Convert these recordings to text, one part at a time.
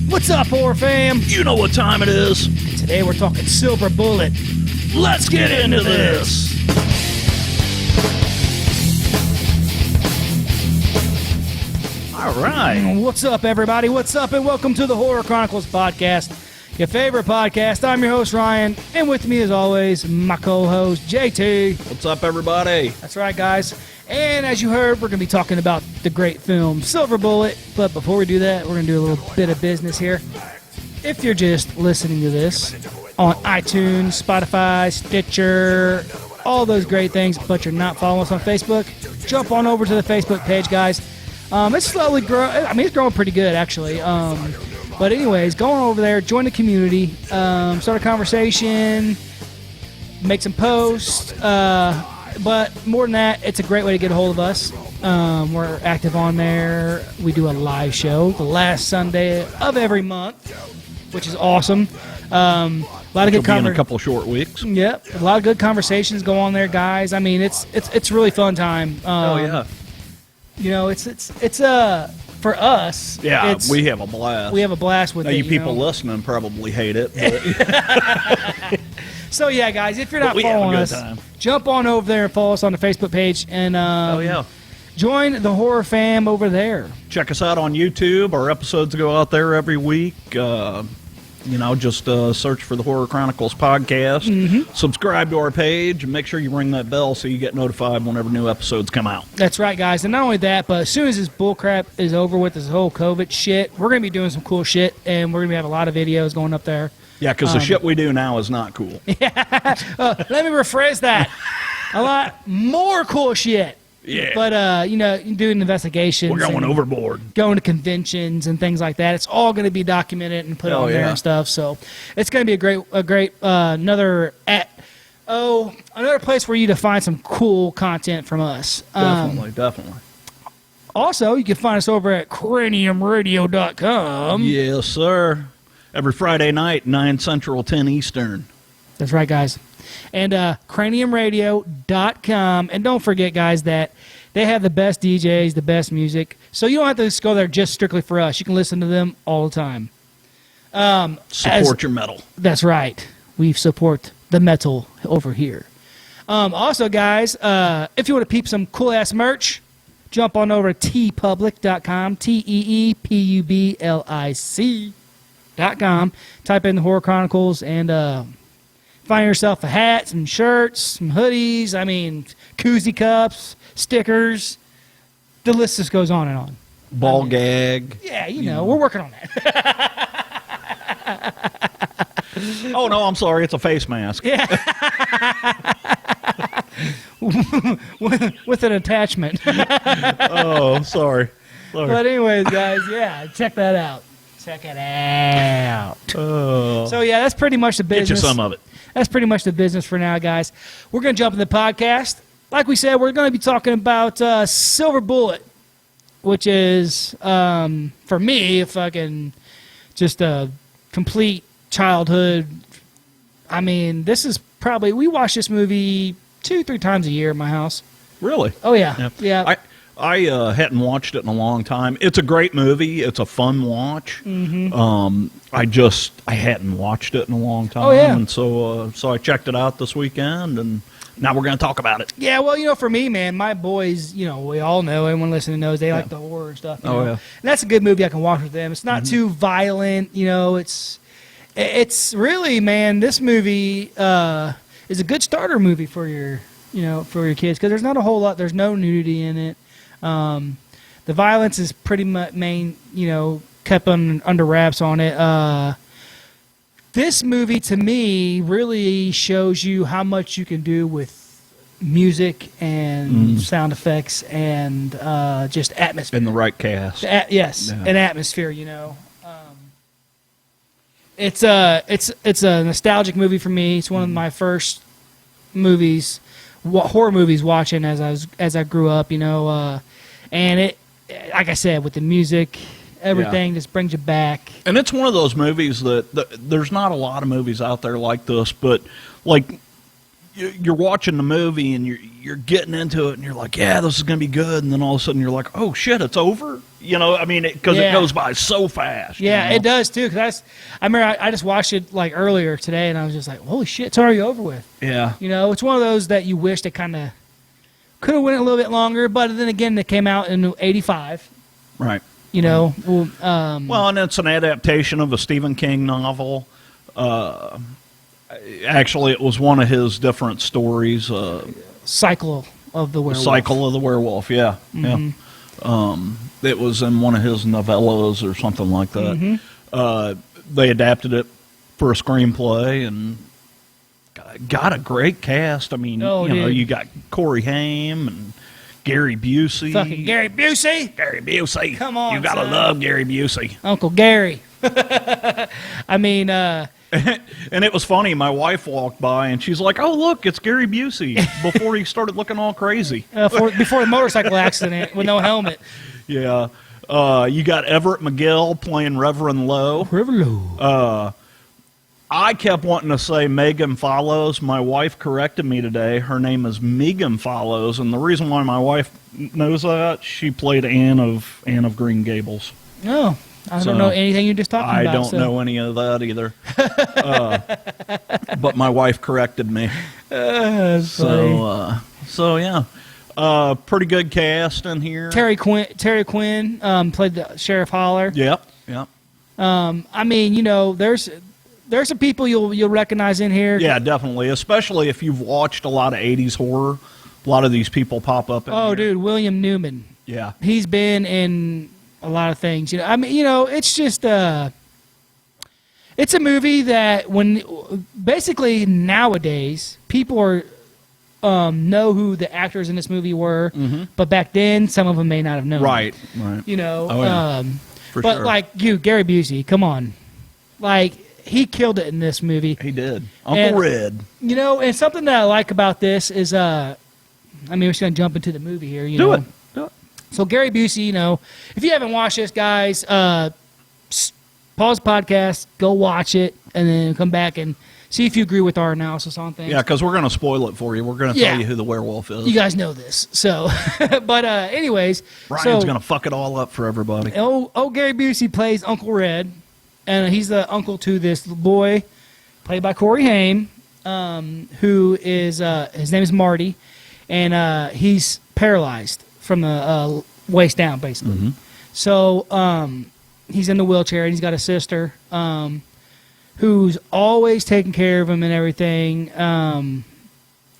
What's up, horror fam? You know what time it is. Today we're talking Silver Bullet. Let's get into this. All right. What's up, everybody? What's up, and welcome to the Horror Chronicles podcast, your favorite podcast. I'm your host, Ryan, and with me, as always, my co-host, JT. What's up, everybody? That's right, guys. And as you heard, we're going to be talking about the great film Silver Bullet. But before we do that, we're going to do a little bit of business here. If you're just listening to this on iTunes, Spotify, Stitcher, all those great things, but you're not following us on Facebook, jump on over to the Facebook page, guys. It's slowly growing. I mean, it's growing pretty good, actually. But anyways, go on over there, join the community, start a conversation, make some posts. But more than that, it's a great way to get a hold of us. We're active on there. We do a live show the last Sunday of every month, which is awesome. A lot of good in a couple short weeks. Yep, a lot of good conversations go on there, guys. I mean, it's really fun time. Oh yeah. You know, it's for us. Yeah, we have a blast. We have a blast with now, it. You people listening probably hate it. But So yeah, guys, if you're not following us, jump on over there and follow us on the Facebook page and join the horror fam over there. Check us out on YouTube. Our episodes go out there every week. Just search for the Horror Chronicles podcast. Mm-hmm. Subscribe to our page and make sure you ring that bell so you get notified whenever new episodes come out. That's right, guys. And not only that, but as soon as this bullcrap is over with, this whole COVID shit, we're going to be doing some cool shit, and we're going to have a lot of videos going up there. Yeah, because the shit we do now is not cool. Yeah. Let me rephrase that. A lot more cool shit. Yeah. But, doing investigations. We're going overboard. Going to conventions and things like that. It's all going to be documented and put on there and stuff. So it's going to be a great another place for you to find some cool content from us. Definitely. Also, you can find us over at craniumradio.com. Yes, sir. Every Friday night, 9 Central, 10 Eastern. That's right, guys. And craniumradio.com. And don't forget, guys, that they have the best DJs, the best music. So you don't have to just go there just strictly for us. You can listen to them all the time. Support your metal. That's right. We support the metal over here. Also, guys, if you want to peep some cool-ass merch, jump on over to teepublic.com, teepublic.com. Type in the Horror Chronicles and find yourself a hat, some shirts, some hoodies, koozie cups, stickers. The list just goes on and on. Ball gag. Yeah, we're working on that. Oh, no, I'm sorry. It's a face mask. Yeah. with an attachment. Oh, sorry. But anyways, guys, check that out. Check it out. Oh. So, yeah, that's pretty much the business. Get you some of it. That's pretty much the business for now, guys. We're going to jump in the podcast. Like we said, we're going to be talking about Silver Bullet, which is, for me, just a complete childhood. This is probably, we watch this movie 2-3 times a year in my house. Really? Oh, yeah. I hadn't watched it in a long time. It's a great movie. It's a fun watch. Mm-hmm. I hadn't watched it in a long time. Oh, yeah. And so I checked it out this weekend, and now we're going to talk about it. Yeah, well, for me, man, my boys, we all know, everyone listening knows, they like the horror and stuff. Yeah. And that's a good movie I can watch with them. It's not too violent, it's really, man, this movie is a good starter movie for your kids, because there's not a whole lot, there's no nudity in it. The violence is pretty much kept under wraps on it. This movie, to me, really shows you how much you can do with music and sound effects and just atmosphere. In the right cast. An atmosphere, It's a nostalgic movie for me. It's one of my first horror movies watching as I grew up, and it, like I said, with the music, everything just brings you back. And it's one of those movies that there's not a lot of movies out there like this, but you're watching the movie and you're getting into it and you're like, yeah, this is gonna be good, and then all of a sudden you're like, oh shit, it's over. I mean, because it goes by so fast. Yeah, it does too. Because I remember I just watched it like earlier today, and I was just like, holy shit, it's already over with. Yeah. It's one of those that you wish they kind of could have went a little bit longer, but then again, it came out in '85. Right. Well, and it's an adaptation of a Stephen King novel. Actually, it was one of his different stories. Cycle of the Werewolf. Cycle of the Werewolf, yeah. Mm-hmm. Yeah. It was in one of his novellas or something like that. Mm-hmm. They adapted it for a screenplay and got a great cast. I mean, you got Corey Haim and Gary Busey. Fucking Gary Busey? Gary Busey. Come on, you gotta love Gary Busey. Uncle Gary. I mean, and it was funny. My wife walked by and she's like, "Oh, look, it's Gary Busey." Before he started looking all crazy. Before the motorcycle accident with no helmet. Yeah. You got Everett McGill playing Reverend Lowe. I kept wanting to say Megan Follows. My wife corrected me today. Her name is Megan Follows, and the reason why my wife knows that, she played Anne of Green Gables. Oh, I don't know anything you just talked about. I don't know any of that either. But my wife corrected me. So yeah. Pretty good cast in here. Terry Quinn played the Sheriff Holler. Yep. I mean, there's some people you'll recognize in here. Yeah, definitely. Especially if you've watched a lot of 80s horror. A lot of these people pop up in here. Dude, William Newman. Yeah. He's been in a lot of things. I mean, it's just it's a movie that when basically nowadays people are know who the actors in this movie were, but back then some of them may not have known. Right. For sure. like Gary Busey, come on, like he killed it in this movie. He did. Uncle Red. And something that I like about this is I mean, we're just gonna jump into the movie here. Do it. So Gary Busey, if you haven't watched this, guys, pause the podcast, go watch it, and then come back and see if you agree with our analysis on things. Yeah, because we're going to spoil it for you. We're going to tell you who the werewolf is. You guys know this. So, but anyways. Brian's going to fuck it all up for everybody. Gary Busey plays Uncle Red, and he's the uncle to this boy, played by Corey Haim, who is, his name is Marty, and he's paralyzed from the waist down, basically. So he's in the wheelchair, and he's got a sister who's always taking care of him and everything. And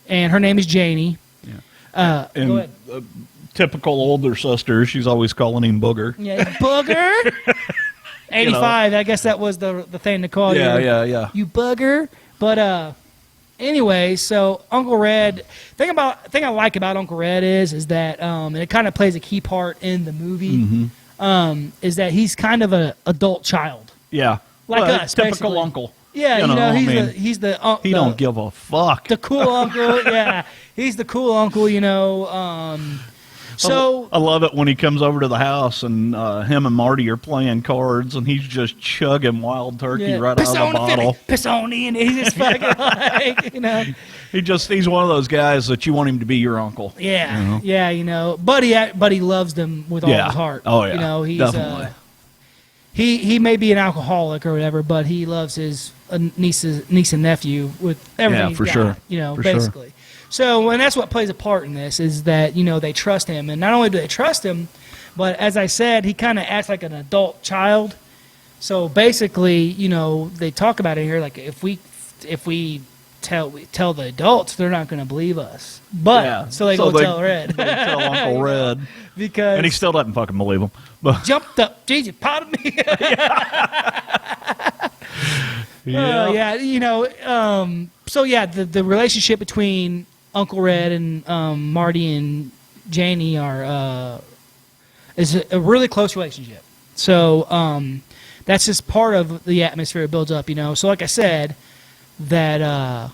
her name is Janie. Yeah. Go ahead. Typical older sister, she's always calling him Booger. Yeah, Booger. 85. I guess that was the thing to call you. Yeah. You bugger. But anyway, so Uncle Red. Thing I like about Uncle Red is that and it kind of plays a key part in the movie. Is that he's kind of an adult child. Yeah. Like us, typical basically. Uncle. Yeah, he's the he don't give a fuck. The cool uncle, yeah, he's the cool uncle, So I love it when he comes over to the house and him and Marty are playing cards and he's just chugging wild turkey right out of the bottle. Pisoni, and he's just fucking He's one of those guys that you want him to be your uncle. Yeah, but he loves them with all his heart. Oh yeah, he's definitely. He may be an alcoholic or whatever, but he loves his niece and nephew with everything. Yeah, for sure. Basically. Sure. So, and that's what plays a part in this is that they trust him, and not only do they trust him, but as I said, he kind of acts like an adult child. So basically, they talk about it here, like if we tell the adults, they're not going to believe us. But so they tell Red. They tell Uncle Red. And he still doesn't fucking believe them. But jumped up, Jesus, pardon me. The relationship between Uncle Red and Marty and Janie is a really close relationship. So that's just part of the atmosphere it builds up, So like I said, that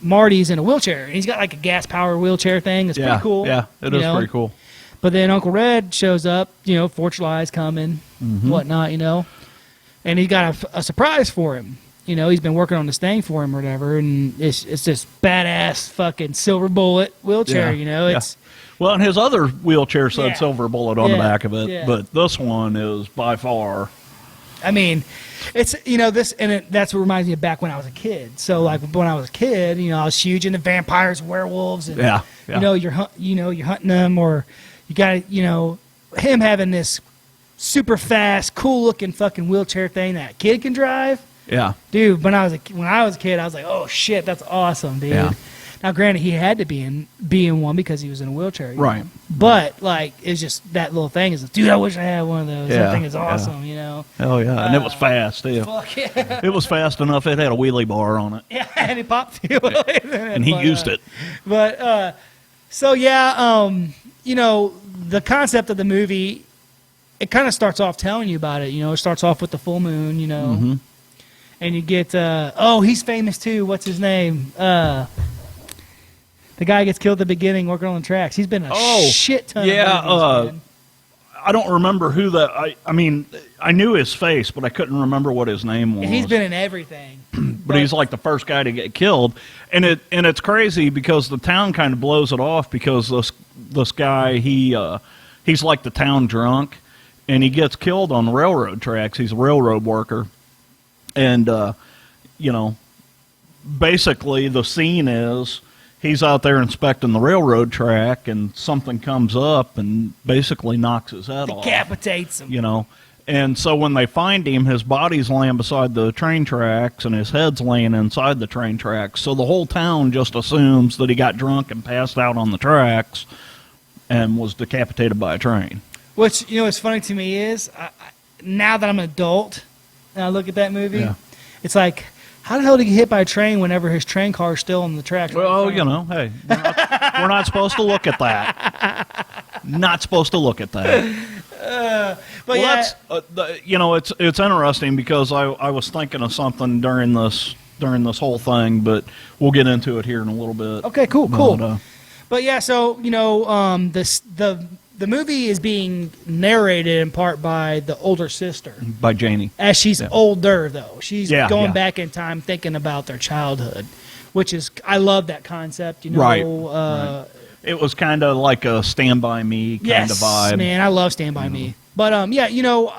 Marty's in a wheelchair, and he's got like a gas power wheelchair thing. It's pretty cool. Yeah, it is pretty cool. But then Uncle Red shows up, Fourth of July is coming, whatnot, and he got a surprise for him. You know, he's been working on this thing for him or whatever, and it's this badass fucking silver bullet wheelchair. Yeah, You know, yeah. it's Well, and his other wheelchair said Yeah. Silver Bullet on the Yeah, back of it, yeah. but this one is by far. I mean, it's, you know, this, and that's what reminds me of back when I was a kid. So like when I was a kid, you know, I was huge into vampires, werewolves, and Yeah, yeah. you're hunting them, or you got, you know, him having this super fast, cool looking fucking wheelchair thing that a kid can drive. Yeah. Dude, when I was a kid, I was like, oh shit, that's awesome, dude. Yeah. Now, granted, he had to be in one because he was in a wheelchair, you know? Right. But like, it's just that little thing is, dude, I wish I had one of those. Yeah, That thing is yeah. awesome, you know. Hell yeah. And it was fast, too. Fuck yeah. It was fast enough. It had a wheelie bar on it. Yeah, and he popped fuel. And he used it. But so yeah, you know, the concept of the movie, it kind of starts off telling you about it. You know, it starts off with the full moon. You know, Mm-hmm. and you get he's famous too. What's his name? The guy gets killed at the beginning working on the tracks. He's been in a shit ton. Yeah, of movies, man. I don't remember who that. I mean, I knew his face, but I couldn't remember what his name was. And he's been in everything. but he's like the first guy to get killed, and it's crazy because the town kind of blows it off because this guy he's like the town drunk, and he gets killed on the railroad tracks. He's a railroad worker, and you know, basically the scene is he's out there inspecting the railroad track, and something comes up and basically knocks his head off. Decapitates him. You know. And so when they find him, his body's laying beside the train tracks and his head's laying inside the train tracks. So the whole town just assumes that he got drunk and passed out on the tracks and was decapitated by a train. Which, you know, what's funny to me is, now that I'm an adult and I look at that movie, Yeah. it's like, how the hell did he get hit by a train whenever his train car is still on the tracks? Well, you know, hey, we're not supposed to look at that. Not supposed to look at that. But yeah, That's, you know, it's interesting because I was thinking of something during this whole thing, but we'll get into it here in a little bit. okay, cool. But, But yeah, so, you know, the movie is being narrated in part by the older sister. by Janie. As she's older, though. She's Yeah, going yeah. back in time thinking about their childhood, which is, I love that concept, you know. Right, right. It was kind of like a Stand By Me kind of vibe. Man, I love Stand By Me. But, yeah, you know,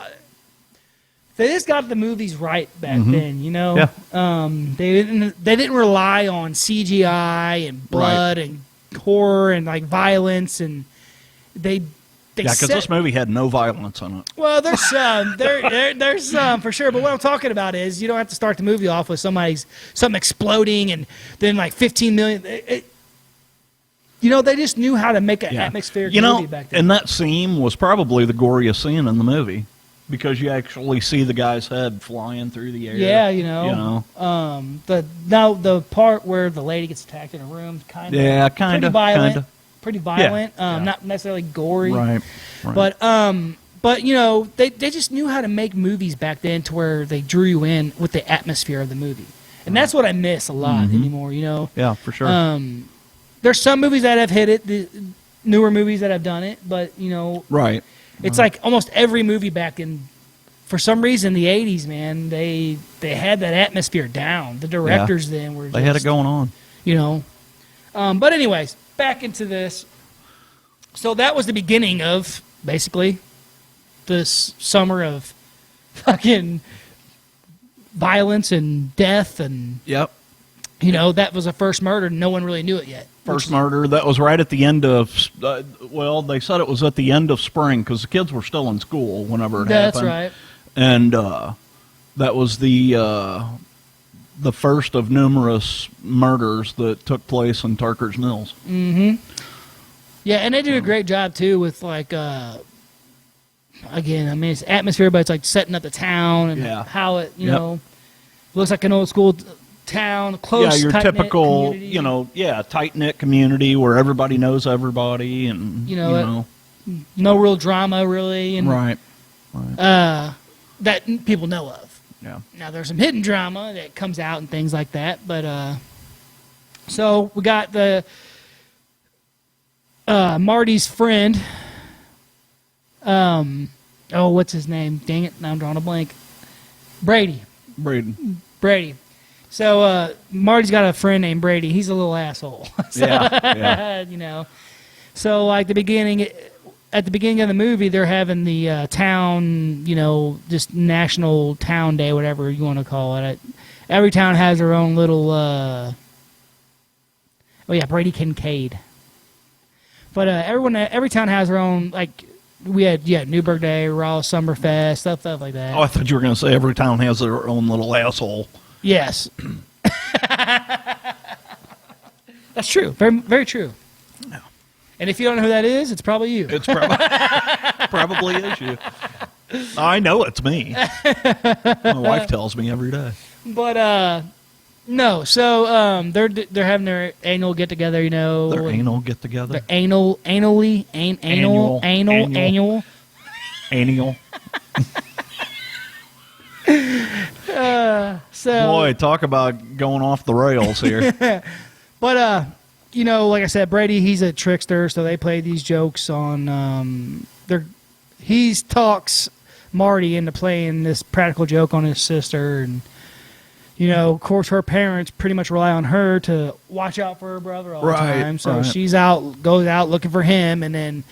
they just got the movies right back then, you know. Yeah. They didn't rely on CGI and blood and horror and, like, violence, and they Yeah, because this movie had no violence in it. well, there's some. There's some for sure. But what I'm talking about is you don't have to start the movie off with something exploding and then like 15 million. You know, they just knew how to make an atmospheric movie back then. And that scene was probably the goriest scene in the movie because you actually see the guy's head flying through the air. Yeah, you know. The part where the lady gets attacked in a room, kind of pretty violent. Pretty violent. Not necessarily gory. Right. But you know, they just knew how to make movies back then to where they drew you in with the atmosphere of the movie. And that's what I miss a lot anymore, you know. Yeah, for sure. There's some movies that have hit it, the newer movies that have done it, but you know, right. it's like almost every movie back in, for some reason, the 80s, man, they had that atmosphere down. The directors then were just, They had it going on. You know. But anyways, back into this. So that was the beginning of, basically, this summer of fucking violence and death and, Yep. you know, that was the first murder. No one really knew it yet. First murder. That was right at the end of, they said it was at the end of spring because the kids were still in school whenever it happened. That's right. And that was the first of numerous murders that took place in Tarker's Mills. Mm-hmm. Yeah, and they do a great job, too, with, like, again, I mean, it's atmosphere, but it's, like, setting up the town and how it, you know, looks like an old school town, close, your tight-knit typical, community. you know, tight-knit community where everybody knows everybody and, you know. No real drama, really. And, right. that people know of. Yeah. Now, there's some hidden drama that comes out and things like that, but, so we got the Marty's friend. What's his name? Dang it! Now I'm drawing a blank. Brady. Brady. So Marty's got a friend named Brady. He's a little asshole. So, you know. So like at the beginning of the movie, they're having the town, you know, just national town day, whatever you want to call it. Every town has their own little. Brady Kincaid. But every town has their own, like, we had, Newburgh Day, Ross Summerfest, stuff like that. Oh, I thought you were going to say every town has their own little asshole. Yes. That's true. Very, very true. No. And if you don't know who that is, it's probably you. It's probably is you. I know it's me. My wife tells me every day. But, no, so they're having their annual get together, you know. Their anal get together. Their annual. So boy, talk about going off the rails here. But you know, like I said, Brady, he's a trickster, so they play these jokes on he talks Marty into playing this practical joke on his sister, and you know, of course, her parents pretty much rely on her to watch out for her brother all the time. So she's goes out looking for him, and then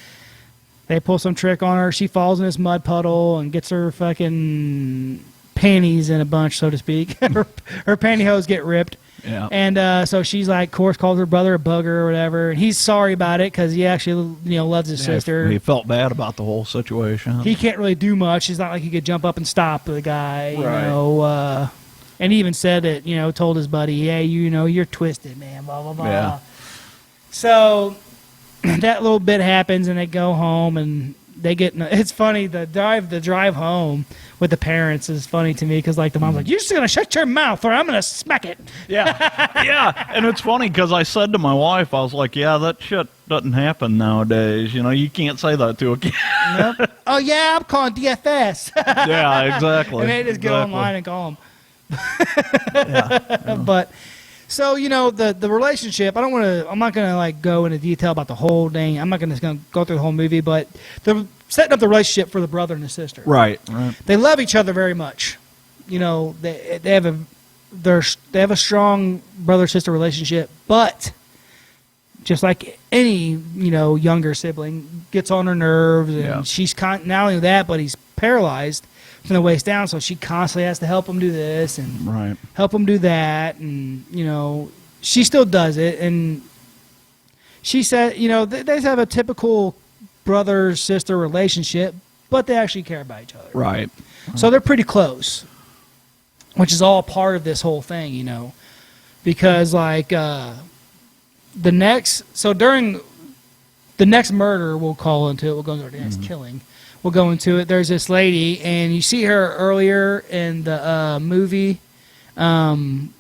they pull some trick on her. She falls in this mud puddle and gets her fucking panties in a bunch, so to speak. her pantyhose get ripped. Yeah. And so she's like, of course, calls her brother a bugger or whatever. And he's sorry about it because he actually, you know, loves his sister. He felt bad about the whole situation. He can't really do much. It's not like he could jump up and stop the guy, you know. And he even said it, you know, told his buddy, hey, you know, you're twisted, man, blah, blah, blah. Yeah. So that little bit happens, and they go home, and they get, it's funny, the drive home with the parents is funny to me, because, like, the mom's like, you're just going to shut your mouth, or I'm going to smack it. Yeah. Yeah. And it's funny, because I said to my wife, I was like, yeah, that shit doesn't happen nowadays. You know, you can't say that to a kid. Nope. Oh, yeah, I'm calling DFS. Yeah, exactly. And they just go online and call them. But so, you know, the relationship, I'm not gonna like go into detail about the whole thing. I'm not gonna go through the whole movie, but they're setting up the relationship for the brother and the sister. Right. They love each other very much. You know, they have a strong brother sister relationship, but just like any, you know, younger sibling, gets on her nerves, and she's not only that, but he's paralyzed from the waist down, so she constantly has to help him do this and help him do that, and you know, she still does it. And she said, you know, they have a typical brother sister relationship, but they actually care about each other. Right. So they're pretty close, which is all part of this whole thing, you know, because like during the next murder, we'll call into it. We'll go into the next killing. We'll go into it. There's this lady, and you see her earlier in the movie during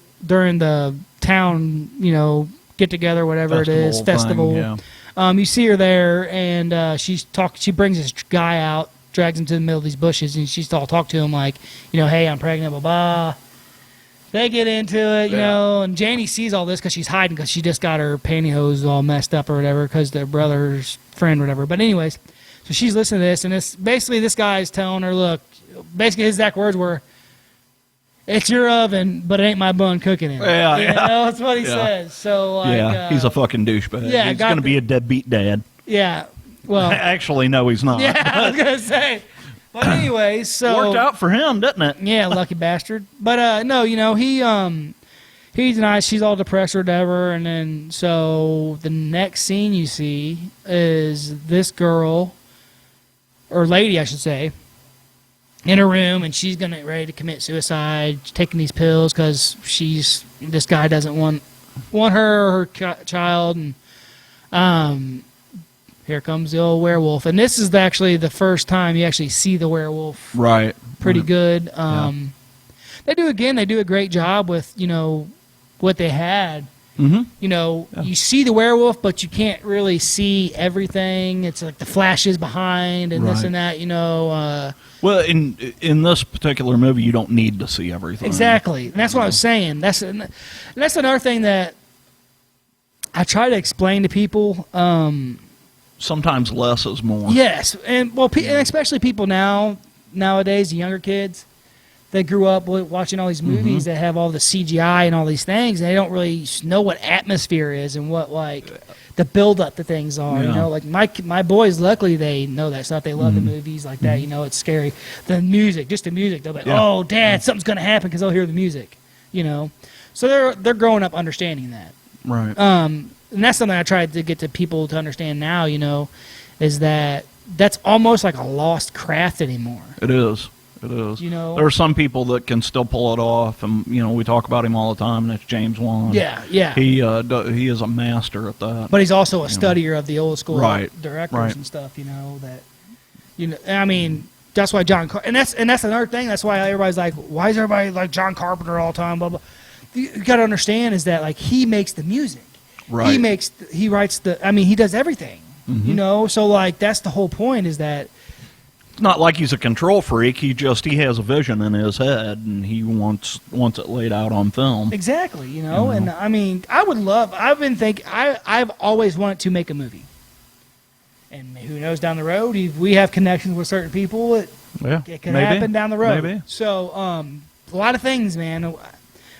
the town, you know, get together, whatever festival. Yeah. You see her there, and she brings this guy out, drags him to the middle of these bushes, and she's all talk to him like, you know, hey, I'm pregnant, blah, blah. They get into it, you know, and Janie sees all this because she's hiding because she just got her pantyhose all messed up or whatever because their brother's friend or whatever. But anyways, so she's listening to this, and it's basically this guy's telling her, look, basically his exact words were, it's your oven, but it ain't my bun cooking in it. Yeah, you know, that's what he says. So, like, he's a fucking douchebag. Yeah, he's going to be a deadbeat dad. Yeah, well. Actually, no, he's not. Yeah, I was going to say. But anyways, so. Worked out for him, didn't it? Yeah, lucky bastard. But, no, you know, he's nice. She's all depressed or whatever. And then, so the next scene you see is this girl, or lady, I should say, in her room, and she's gonna ready to commit suicide, taking these pills because this guy doesn't want her or her child, and here comes the old werewolf, and this is actually the first time you actually see the werewolf. Right. Pretty good. They do a great job with, you know, what they had. Mm-hmm. You know, you see the werewolf, but you can't really see everything. It's like the flashes behind and this and that, you know. Well, in this particular movie, you don't need to see everything. Exactly. And that's what I was saying. That's another thing that I try to explain to people. Sometimes less is more. Yes. And, well, and especially people nowadays, the younger kids, they grew up watching all these movies that have all the CGI and all these things, and they don't really know what atmosphere is and what like the build up to things are. You know, like my boys, luckily they know that stuff. They love the movies like that. You know, it's scary. The music, just the music. They'll be like, "Oh, Dad, something's gonna happen," because they'll hear the music. You know, so they're growing up understanding that. Right. And that's something I tried to get to people to understand now. You know, is that that's almost like a lost craft anymore. It is. It is. You know, there are some people that can still pull it off, and you know we talk about him all the time. And that's James Wan. Yeah, yeah. He is a master at that. But he's also a studier of the old school directors Right. and stuff. You know that. You know, I mean, that's why and that's another thing. That's why everybody's like, why is everybody like John Carpenter all the time? Blah blah. You got to understand is that like he makes the music. Right. He writes the. I mean, he does everything. You know, so like that's the whole point is that. It's not like he's a control freak. He has a vision in his head, and he wants it laid out on film. Exactly, you know. And I mean, I've always wanted to make a movie. And who knows down the road, if we have connections with certain people, it can happen down the road. Maybe. So, a lot of things, man. I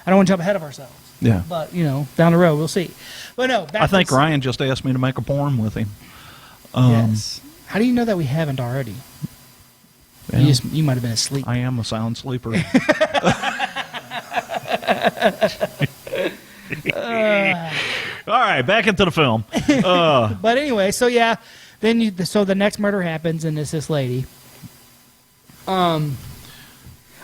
don't want to jump ahead of ourselves. Yeah. But, you know, down the road, we'll see. But no, I think Ryan just asked me to make a porn with him. Yes. How do you know that we haven't already? Yeah. You might have been asleep. I am a sound sleeper. All right, back into the film. But anyway, so yeah, so the next murder happens, and it's this lady. I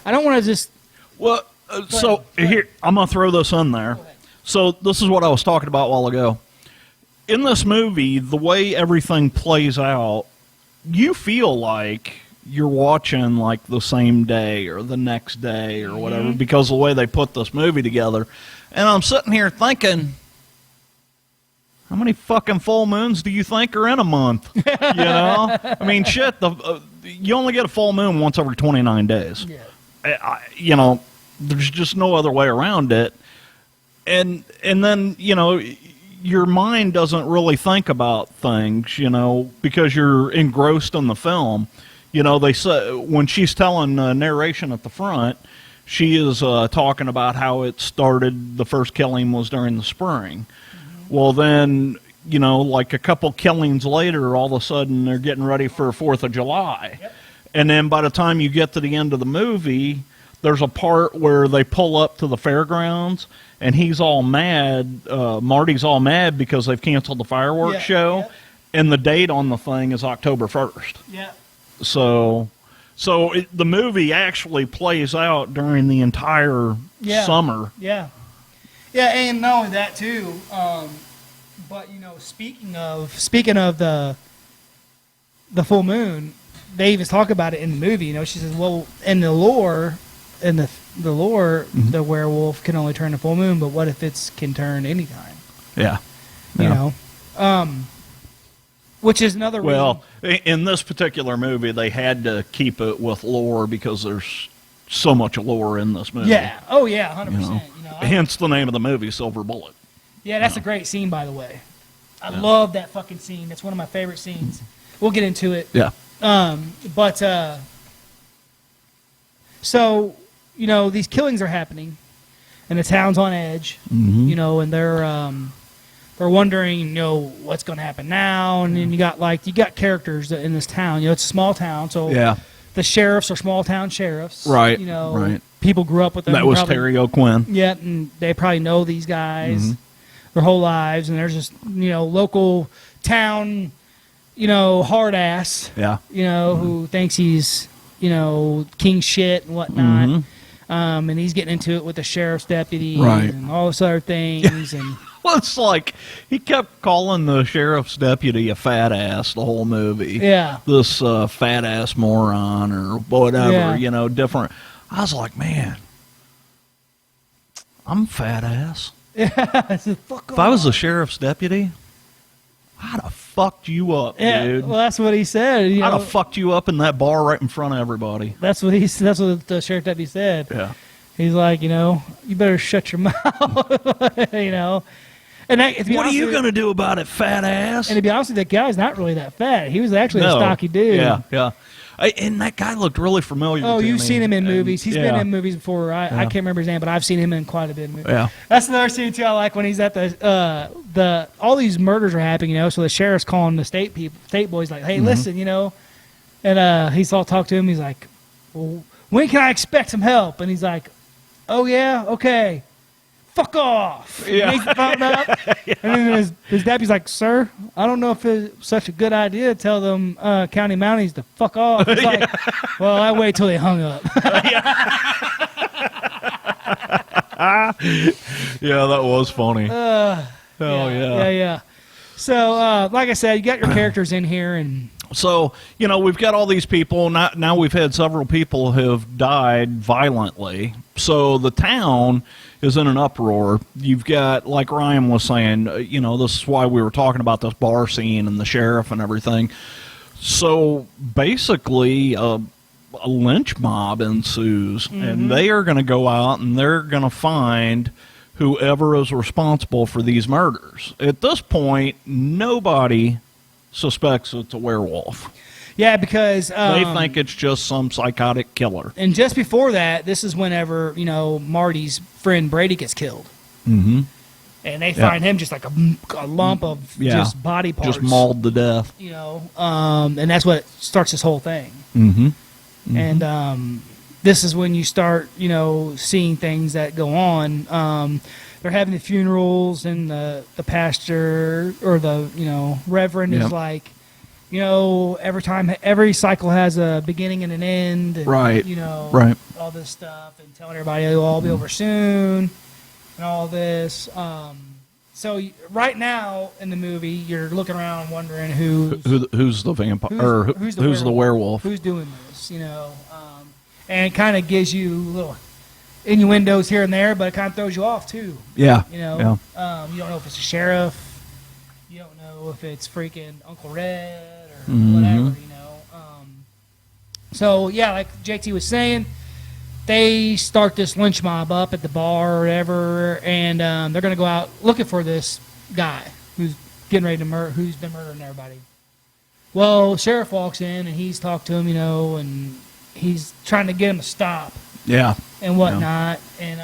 don't want to just. Well, so here I'm gonna throw this in there. So this is what I was talking about a while ago. In this movie, the way everything plays out, you feel like you're watching like the same day or the next day or whatever because of the way they put this movie together. And I'm sitting here thinking, how many fucking full moons do you think are in a month? You know? I mean, shit, you only get a full moon once every 29 days. Yeah. You know, there's just no other way around it. And then, you know, your mind doesn't really think about things, you know, because you're engrossed in the film. You know, they say when she's telling narration at the front, she is talking about how it started. The first killing was during the spring. Well, then, you know, like a couple killings later, all of a sudden they're getting ready for 4th of July. Yep. And then by the time you get to the end of the movie, there's a part where they pull up to the fairgrounds, and he's all mad. Marty's all mad because they've canceled the fireworks show, and the date on the thing is October 1st. Yeah. So the movie actually plays out during the entire summer. Yeah. Yeah, and not only that too, but you know, speaking of the full moon, they even talk about it in the movie. You know, she says, "Well, in the lore, the werewolf can only turn the full moon, but what if it can turn anytime?" Yeah. You know, which is another reason. Well, in this particular movie, they had to keep it with lore because there's so much lore in this movie. Yeah. Oh yeah, 100%. You know, hence the name of the movie, Silver Bullet. Yeah, that's a great scene, by the way. I love that fucking scene. That's one of my favorite scenes. We'll get into it. Yeah. So, you know, these killings are happening, and the town's on edge. You know, and they're wondering, you know, what's going to happen now. And then you got characters in this town. You know, it's a small town, so the sheriffs are small town sheriffs. Right. You know, people grew up with them. That was Terry O'Quinn. Yeah, and they probably know these guys their whole lives. And there's just, you know, local town, you know, hard ass. Yeah. You know, who thinks he's, you know, king shit and whatnot. And he's getting into it with the sheriff's deputy and all this other things. And well, it's like he kept calling the sheriff's deputy a fat ass the whole movie. Yeah. This fat ass moron or whatever, you know, different. I was like, man, I'm fat ass. Yeah. If I was the sheriff's deputy, I'd have fucked you up, dude. Well, that's what he said. I'd have fucked you up in that bar right in front of everybody. That's what the sheriff deputy said. Yeah. He's like, you know, you better shut your mouth, you know. And that, what are you going to do about it, fat ass? And to be honest with you, that guy's not really that fat. He was actually a stocky dude. Yeah, yeah. And that guy looked really familiar. Oh, to you've me. seen him in movies. He's been yeah. in movies before. I can't remember his name, but I've seen him in quite a bit of movies. Yeah. That's another scene too. I like when he's at the all these murders are happening, you know. So the sheriff's calling the state boys like, "Hey, listen, you know," and he's all talk to him. He's like, "Well, when can I expect some help?" And he's like, "Oh yeah, okay." Fuck off. Yeah. And he's found up. Yeah. And then his deputy's like, "Sir, I don't know if it's such a good idea to tell them county mounties to fuck off." He's like, "Well, I wait till they hung up." Yeah, that was funny. Yeah. So, like I said, you got your characters in here, and so, you know, we've got all these people. Now we've had several people have died violently. So the town is in an uproar. You've got, like Ryan was saying, you know, this is why we were talking about this bar scene and the sheriff and everything. So basically, a lynch mob ensues, and they are going to go out and they're going to find whoever is responsible for these murders. At this point, nobody suspects it's a werewolf. yeah, because They think it's just some psychotic killer. and just before that, this is whenever, you know, Marty's friend Brady gets killed. Mm-hmm. And they find him just like a lump of just body parts. Just mauled to death. You know, and that's what starts this whole thing. Mm-hmm. Mm-hmm. And this is when you start, you know, seeing things that go on. They're having the funerals, and the pastor or the, you know, reverend is like, you know, every cycle has a beginning and an end. And, Right. You know, Right. all this stuff, and telling everybody it'll all be over soon, and all this. So right now in the movie, you're looking around wondering who's the vampire, or who's the werewolf? Who's doing this, you know? And it kind of gives you little innuendos here and there, but it kind of throws you off too. Yeah. You know, you don't know if it's a sheriff, you don't know if it's freaking Uncle Red or whatever, you know. So yeah, like JT was saying, they start this lynch mob up at the bar or whatever, and they're going to go out looking for this guy who's getting ready to who's been murdering everybody. Well, sheriff walks in, and he's talked to him, you know, and he's trying to get him to stop. Yeah. And whatnot. And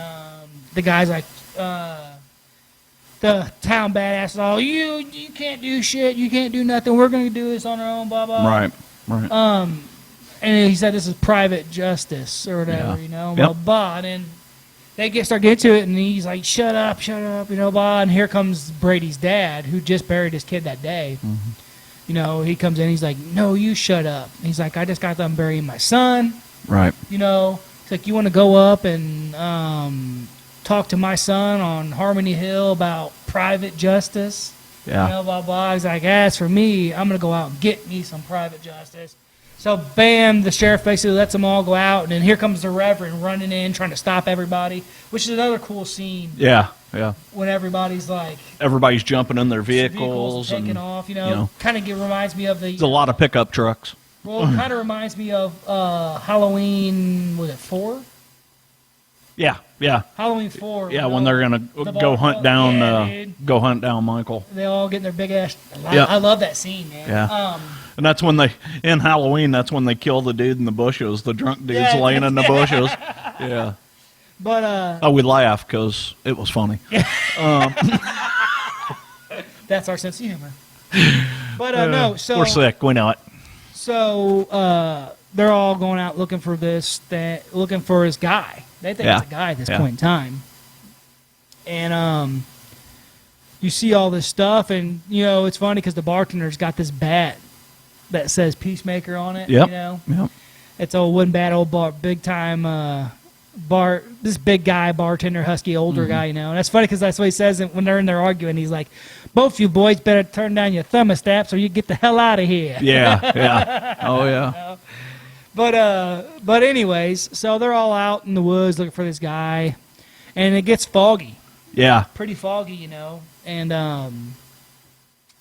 the guy's like, the town badass, all, you can't do shit, you can't do nothing, we're going to do this on our own, blah, blah. Right. And he said this is private justice or whatever, you know, blah, Yep. blah. And then they start getting to it, and he's like, shut up, you know, blah. And here comes Brady's dad, who just buried his kid that day. Mm-hmm. You know, he comes in, he's like, no, you shut up. He's like, I just got done burying my son. Right. You know, it's like, you want to go up and talk to my son on Harmony Hill about private justice? Yeah. You know, blah, blah. He's like, as for me, I'm going to go out and get me some private justice. So, bam, the sheriff basically lets them all go out, and then here comes the reverend running in, trying to stop everybody, which is another cool scene. Yeah. Yeah. When everybody's like... Everybody's jumping in their vehicles taking and off, you know. Kind of reminds me of the... There's a lot of pickup trucks. Well, it kind of reminds me of Halloween, was it 4? Yeah. Yeah. Halloween 4. Yeah, when they're gonna go hunt down Michael. They all get in their big ass... Yeah. I love that scene, man. Yeah. And that's when in Halloween, that's when they kill the dude in the bushes, the drunk dude's laying in the bushes. Yeah. But, we laugh because it was funny. that's our sense of humor. But, no, so... We're sick, we know it. So, they're all going out looking for looking for his guy. They think it's a guy at this point in time. And, you see all this stuff, and, you know, it's funny because the bartender's got this bat that says Peacemaker on it. Yep. You know? Yep. It's a wooden bat, old big time this big guy, bartender, husky, older guy, you know. And that's funny because that's what he says when they're in there arguing. He's like, both you boys better turn down your thermostats or you get the hell out of here. Yeah, yeah. Oh, yeah. But anyways, so they're all out in the woods looking for this guy, and it gets foggy. Yeah. Pretty foggy, you know. And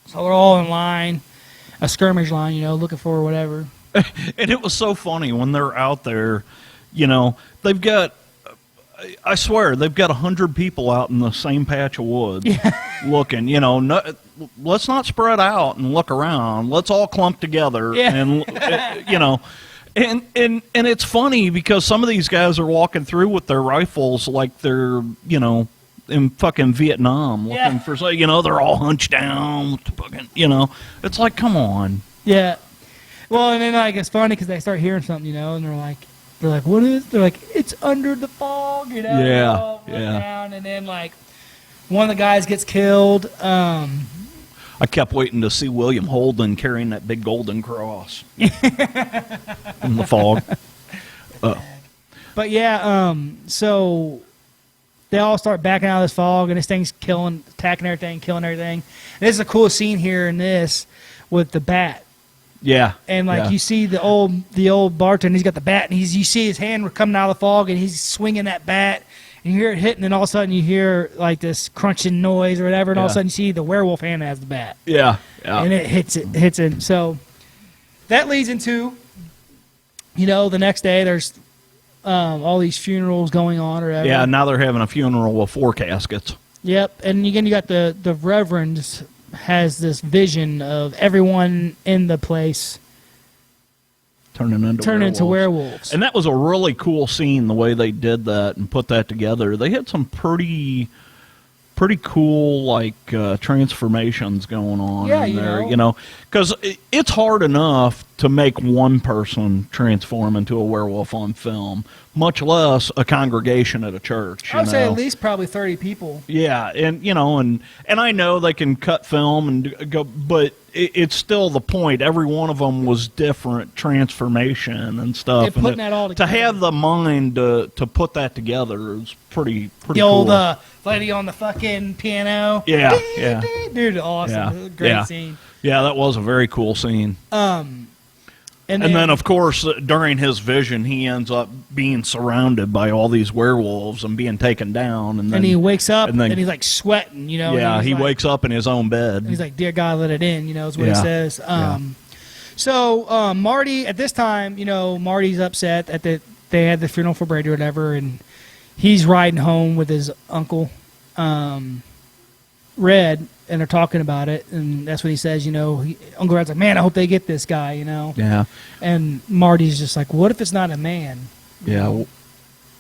so they're all in line, a skirmish line, you know, looking for whatever. And it was so funny when they're out there, you know, they've got, I swear they've got 100 people out in the same patch of woods looking. You know, let's not spread out and look around. Let's all clump together and you know. And it's funny because some of these guys are walking through with their rifles like they're, you know, in fucking Vietnam looking for, you know, they're all hunched down with the fucking, you know, it's like, come on. Yeah. Well, and then like it's funny because they start hearing something, you know, and they're like, what is? They're like, it's under the fog, you know. Yeah. Down, and then like one of the guys gets killed. I kept waiting to see William Holden carrying that big golden cross in the fog. But yeah, so they all start backing out of this fog, and this thing's attacking everything, killing everything. And this is a cool scene here in this with the bat. Yeah. And like you see the old bartender, he's got the bat, and you see his hand coming out of the fog, and he's swinging that bat. And you hear it hitting, and all of a sudden you hear like this crunching noise or whatever, and all of a sudden you see the werewolf hand has the bat. Yeah. And it hits it. So that leads into, you know, the next day there's all these funerals going on or whatever. Yeah, now they're having a funeral with 4 caskets. Yep. And again, you got the Reverend has this vision of everyone in the place turning into werewolves. And that was a really cool scene, the way they did that and put that together. They had some pretty cool, like, transformations going on in there, you know. Because it's hard enough to make one person transform into a werewolf on film, much less a congregation at a church. I would say at least probably 30 people. Yeah, and, you know, and I know they can cut film and go, but it's still the point. Every one of them was different transformation and stuff. Putting that all together. To have the mind to put that together is pretty the cool. The old lady on the fucking piano. Yeah, Dude, awesome. Yeah, Great scene. Yeah, that was a very cool scene. And then, of course, during his vision, he ends up being surrounded by all these werewolves and being taken down. And then he wakes up, and he's like sweating, you know. Yeah, he wakes up in his own bed. And he's like, "Dear God, let it in," you know, is what he says. So Marty, at this time, you know, Marty's upset that they had the funeral for Brady or whatever, and he's riding home with his uncle, Red, and they're talking about it, and that's when he says, you know, Uncle Red's like, man, I hope they get this guy, you know. Yeah. And Marty's just like, what if it's not a man? Yeah. What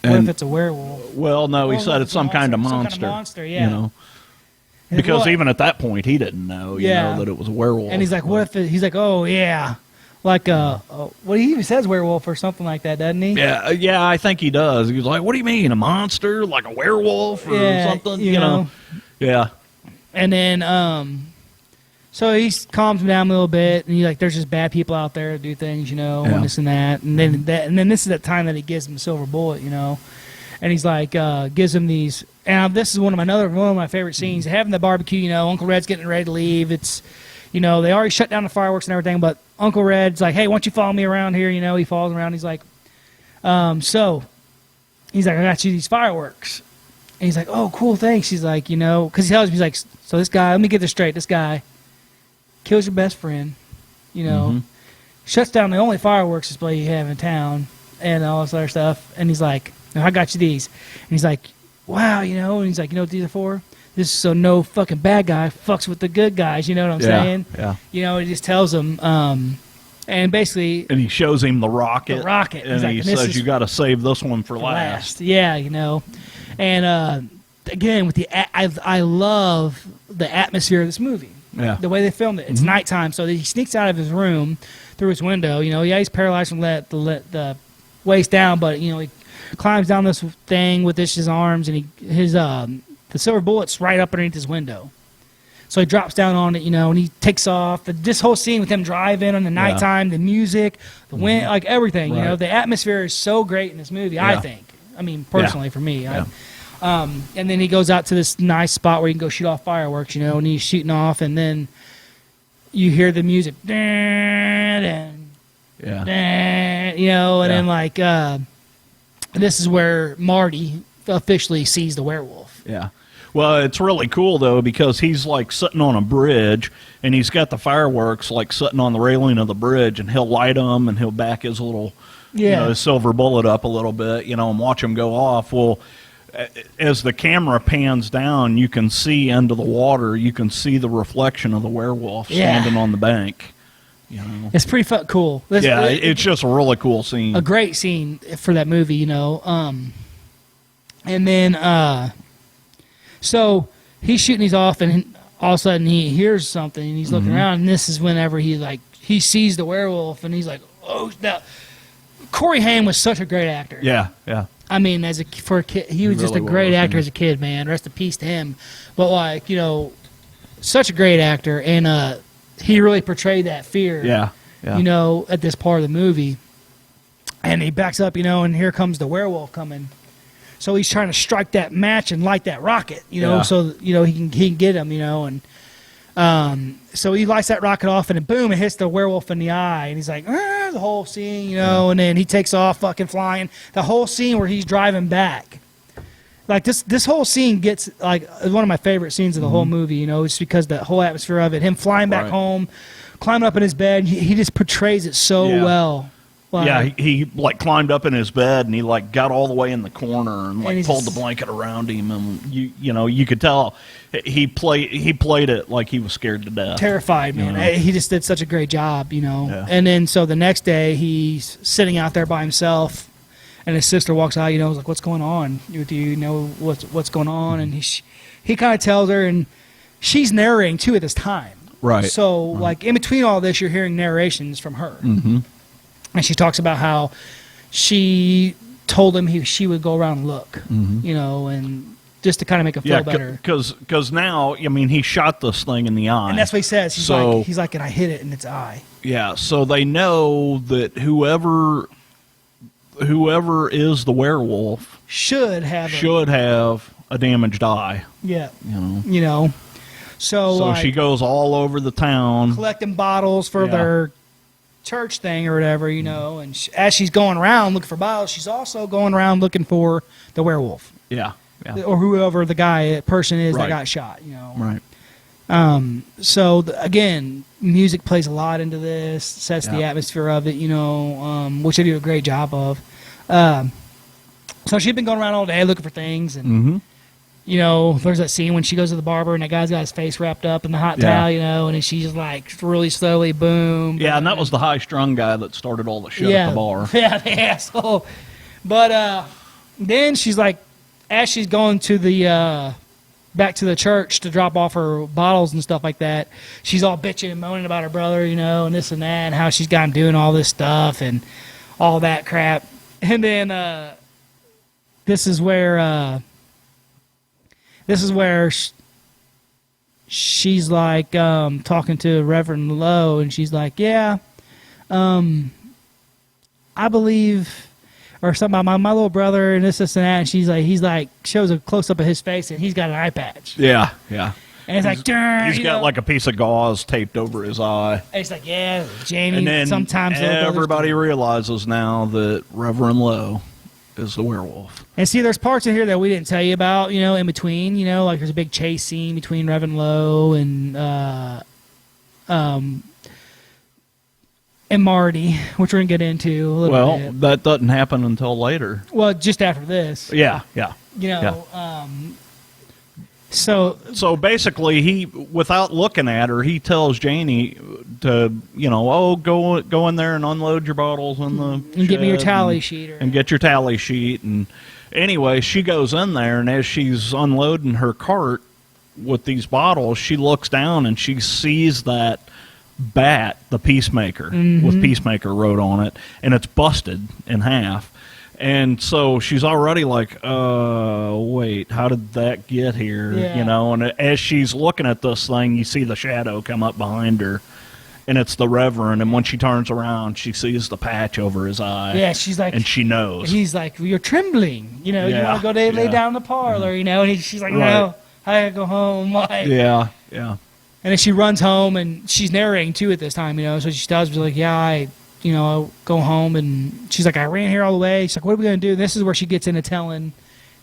if it's a werewolf? Well, no, he said it's some kind of monster. Some kind of monster, yeah. You know. Because even at that point, he didn't know, you know, that it was a werewolf. And he's like, what if he's like, oh, yeah. Like, what he even says werewolf or something like that, doesn't he? Yeah, I think he does. He's like, what do you mean, a monster? Like a werewolf or something? You know? Yeah. And then, so he calms him down a little bit, and he's like, there's just bad people out there that do things, you know, and this and that. And then this is that time that he gives him a silver bullet, you know. And he's like, gives him these, and this is one of my favorite scenes. Having the barbecue, you know, Uncle Red's getting ready to leave. It's, you know, they already shut down the fireworks and everything, but Uncle Red's like, hey, why don't you follow me around here? You know, he follows around. He's like, so he's like, I got you these fireworks. And he's like, oh, cool, thanks. He's like, you know, because he tells me, he's like, so this guy, let me get this straight. This guy kills your best friend, you know, shuts down the only fireworks display you have in town and all this other stuff. And he's like, no, I got you these. And he's like, wow, you know, and he's like, you know what these are for? This is so no fucking bad guy fucks with the good guys, you know what I'm saying? Yeah. You know, he just tells him, and basically... And he shows him the rocket. The rocket. And he says, you got to save this one for last. Yeah, you know. And again, with I love the atmosphere of this movie. Yeah. The way they filmed it. It's nighttime, so he sneaks out of his room through his window. You know, he's paralyzed from the waist down, but, you know, he climbs down this thing with his arms, and the silver bullet's right up underneath his window. So he drops down on it, you know, and he takes off. This whole scene with him driving on the nighttime, the music, the wind, like everything, you know, the atmosphere is so great in this movie, I think. I mean, personally, for me. Yeah. And then he goes out to this nice spot where you can go shoot off fireworks, you know, and he's shooting off, and then you hear the music, you know, and then like this is where Marty officially sees the werewolf. Yeah. Well, it's really cool, though, because he's, like, sitting on a bridge, and he's got the fireworks, like, sitting on the railing of the bridge, and he'll light them, and he'll back his little, you know, his silver bullet up a little bit, you know, and watch them go off. Well, as the camera pans down, you can see into the water. You can see the reflection of the werewolf standing on the bank. You know, it's pretty cool. It's just a really cool scene. A great scene for that movie, you know. And then, so he's shooting these off, and all of a sudden he hears something, and he's looking around, and this is whenever he sees the werewolf, and he's like, oh, now. Corey Haim was such a great actor. Yeah. I mean, for a kid, he was just a great actor as a kid, man. Rest in peace to him. But, like, you know, such a great actor, and he really portrayed that fear. Yeah. You know, at this part of the movie. And he backs up, you know, and here comes the werewolf coming. So he's trying to strike that match and light that rocket, you know, so, you know, he can get him, you know. And so he lights that rocket off, and then boom, it hits the werewolf in the eye. And he's like, the whole scene, you know, and then he takes off fucking flying. The whole scene where he's driving back. Like, this whole scene gets, like, one of my favorite scenes of the whole movie, you know, it's because the whole atmosphere of it. Him flying back home, climbing up in his bed, he just portrays it so well. Like, he like climbed up in his bed, and he like got all the way in the corner and like pulled the blanket around him, and you know you could tell he played it like he was scared to death, terrified, man. You know? He just did such a great job, you know. Yeah. And then so the next day he's sitting out there by himself, and his sister walks out, you know, like, what's going on? Do you know what's going on? And he kind of tells her, and she's narrating too at this time, right? So like in between all this, you're hearing narrations from her. And she talks about how she told him she would go around and look, you know, and just to kind of make him feel better. Because now, I mean, he shot this thing in the eye. And that's what he says. He's like, and I hit it in its eye. Yeah, so they know that whoever is the werewolf should have a damaged eye. Yeah. You know. So like, she goes all over the town. Collecting bottles for their church thing or whatever, you know, and as she's going around looking for bottles, she's also going around looking for the werewolf. Yeah. Or whoever the person is that got shot, you know. Right. So, again, music plays a lot into this, sets the atmosphere of it, you know, which they do a great job of. So she'd been going around all day looking for things, and you know, there's that scene when she goes to the barber and that guy's got his face wrapped up in the hot towel, you know, and she's like really slowly, boom. Yeah, and that was the high-strung guy that started all the shit at the bar. Yeah, the asshole. But then she's like, as she's going to the back to the church to drop off her bottles and stuff like that, she's all bitching and moaning about her brother, you know, and this and that, and how she's got him doing all this stuff and all that crap. And then this is where she's like talking to Reverend Lowe, and she's like, I believe, or something about my little brother and this and that, and he's like shows a close up of his face, and he's got an eye patch. Yeah. And it's like, darn, he's got like a piece of gauze taped over his eye. And it's like, Jamie. And then sometimes everybody realizes now that Reverend Lowe is the werewolf. And see, there's parts in here that we didn't tell you about, you know, in between, you know, like there's a big chase scene between Reverend Lowe and Marty, which we're going to get into a little bit. Well, that doesn't happen until later. Well, just after this. Yeah. You know, So basically, he, without looking at her, he tells Janie to, you know, go in there and unload your bottles in the and get me your tally sheet. And get your tally sheet. And anyway, she goes in there, and as she's unloading her cart with these bottles, she looks down and she sees that bat, the Peacemaker, with Peacemaker wrote on it, and it's busted in half. And so she's already like, wait, how did that get here? Yeah. You know, and as she's looking at this thing, you see the shadow come up behind her, and it's the Reverend. And when she turns around, she sees the patch over his eye. Yeah, she's like, and she knows. He's like, you're trembling. You know, you want to go lay down in the parlor, you know? And she's like, no, I gotta go home. Like, yeah. And then she runs home, and she's narrating too at this time, you know? So she does be like, I'll go home, and she's like, I ran here all the way. She's like, what are we going to do? And this is where she gets into telling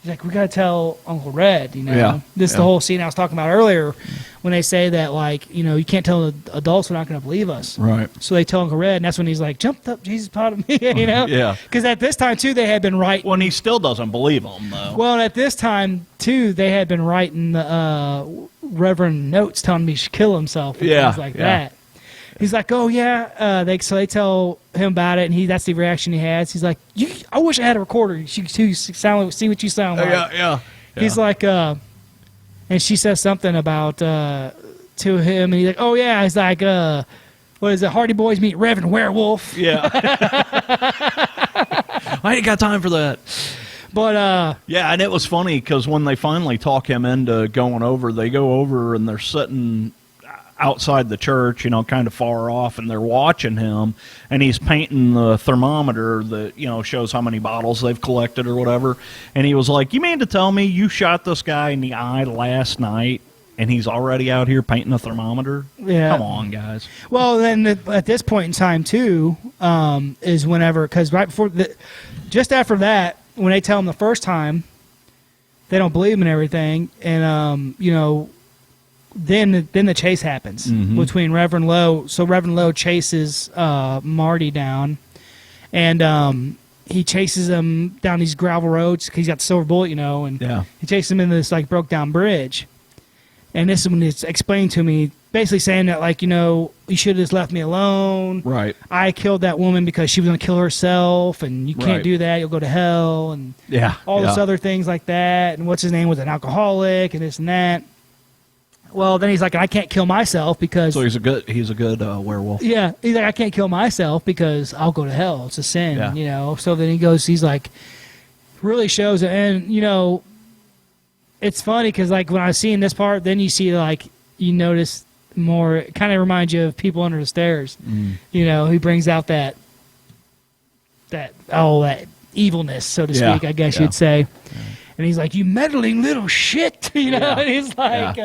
He's like, we got to tell Uncle Red, you know. Yeah, This is the whole scene I was talking about earlier when they say that, like, you know, you can't tell the adults, we're not going to believe us. Right. So they tell Uncle Red, and that's when he's like, jumped up, Jesus pot of me, you know? Yeah. Because at this time, too, they had been writing. When he still doesn't believe him, though. Well, and at this time, too, they had been writing the Reverend notes telling me he should kill himself and things like that. He's like, oh, yeah. So they tell him about it, and that's the reaction he has. He's like, I wish I had a recorder. You sound, see what you sound like. Yeah. He's like, and she says something about to him, and he's like, oh, yeah. He's like, what is it? Hardy Boys meet Reverend Werewolf. Yeah. I ain't got time for that. But yeah, and it was funny because when they finally talk him into going over, they go over and they're sitting outside the church, you know, kind of far off, and they're watching him, and he's painting the thermometer that, you know, shows how many bottles they've collected or whatever. And he was like, you mean to tell me you shot this guy in the eye last night and he's already out here painting a thermometer? Yeah. Come on, guys. Well, then at this point in time, too, is whenever, because right before, just after that, when they tell him the first time, they don't believe him and everything, and, you know, then the chase happens between Reverend Lowe. So Reverend Lowe chases Marty down, and he chases him down these gravel roads because he's got the silver bullet, you know, and he chases him into this like broke down bridge. And this is when it's explained to me, basically saying that, like, you know, you should have just left me alone. Right. I killed that woman because she was going to kill herself, and you can't do that. You'll go to hell, and all this other things like that. And what's his name was an alcoholic, and this and that. Well, then he's like, I can't kill myself because... So he's a good werewolf. Yeah. He's like, I can't kill myself because I'll go to hell. It's a sin, you know. So then he goes, he's like, really shows it. And, you know, it's funny because, like, when I was seeing this part, then you see, like, you notice more... It kind of reminds you of People Under the Stairs. You know, he brings out that evilness, so to speak, I guess you'd say. And he's like, you meddling little shit, you know. And he's like,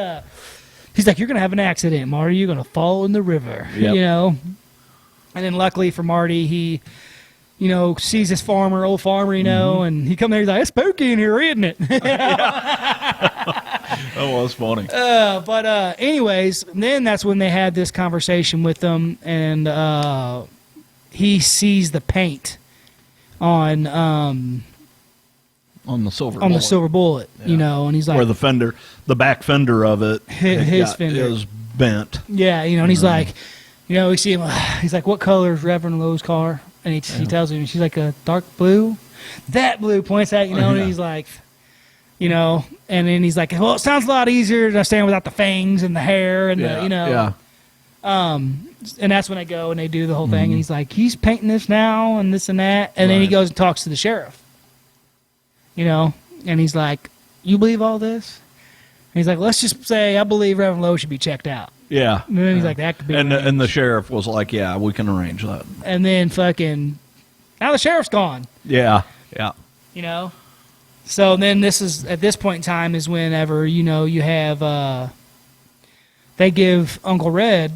you're gonna have an accident, Marty. You're gonna fall in the river, you know. And then luckily for Marty, he, you know, sees this old farmer, you know, and he comes there. He's like, it's spooky in here, isn't it? That was funny. But anyways, then that's when they had this conversation with them, and he sees the paint on the silver bullet, you know, and he's like, where the back fender of it, his fender is bent. Yeah, you know, and he's like, you know, we see him. He's like, what color is Reverend Lowe's car? And he tells him, she's like a dark blue. That blue points at, you know, and he's like, you know, and then he's like, well, it sounds a lot easier to stand without the fangs and the hair and the, you know, and that's when they go and they do the whole thing, and he's like, he's painting this now and this and that, and then he goes and talks to the sheriff. You know, and he's like, you believe all this? And he's like, let's just say I believe Reverend Lowe should be checked out. Yeah. And then he's like, that could be and the sheriff was like, yeah, we can arrange that. And then now the sheriff's gone. Yeah. You know? So then at this point in time is whenever, you know, you have, they give Uncle Red